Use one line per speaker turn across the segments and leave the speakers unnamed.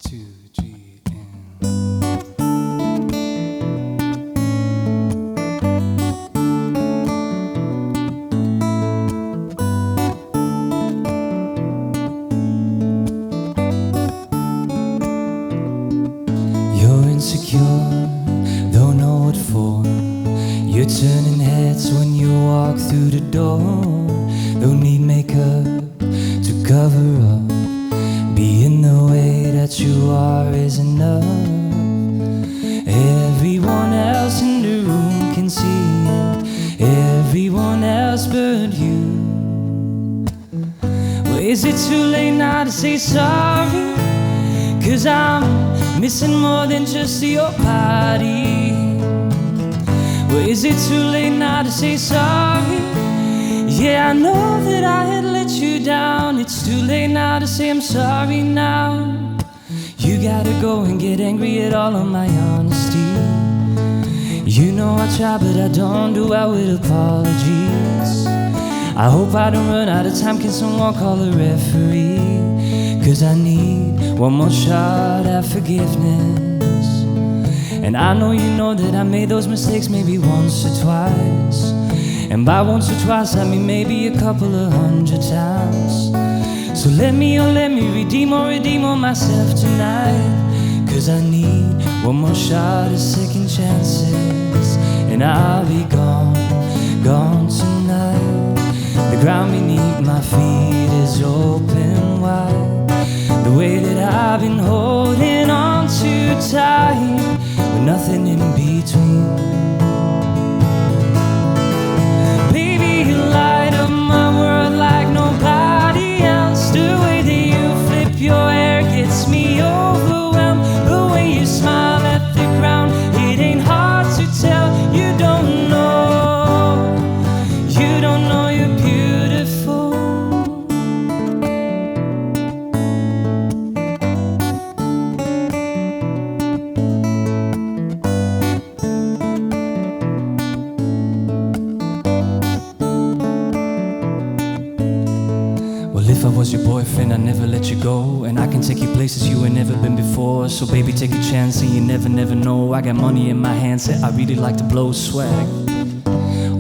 2, 3, and you're insecure, don't know what for. You're turning heads when you walk through the door. Don't need makeup to cover up. Being the way that you are is enough. Everyone else in the room can see it, everyone else but you. Well, is it too late now to say sorry? 'Cause I'm missing more than just your body. Well, is it too late now to say sorry? Yeah, I know that I had let you down. It's too late now to say I'm sorry now. You gotta go and get angry at all of my honesty. You know I try, but I don't do well with apologies. I hope I don't run out of time. Can someone call a referee? 'Cause I need one more shot at forgiveness. And I know that I made those mistakes maybe once or twice. And by once or twice I mean maybe a couple of 100 times. So let me redeem or myself tonight. 'Cause I need one more shot at second chances. And I'll be gone tonight. The ground beneath my feet is open wide. The way that I've been holding on too tight, with nothing in between. Baby, you light up my world like nobody else. The way that you flip your hair gets me overwhelmed. The way you smile at the ground, it ain't hard to tell. You don't know you're beautiful. If I was your boyfriend, I'd never let you go. And I can take you places you ain't never been before. So baby, take a chance and you never know. I got money in my hands that I really like to blow swag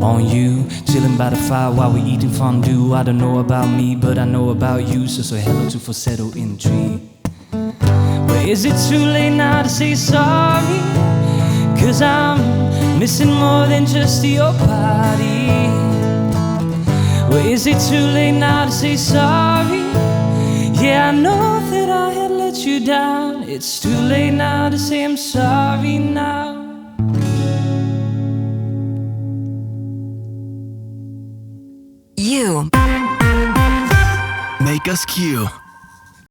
on you. Chilling by the fire while we eating fondue. I don't know about me, but I know about you. So say hello to falsetto intrigue. But is it too late now to say sorry? 'Cause I'm missing more than just your body. Well, is it too late now to say sorry? Yeah, I know that I had let you down. It's too late now to say I'm sorry now.
You make us Q.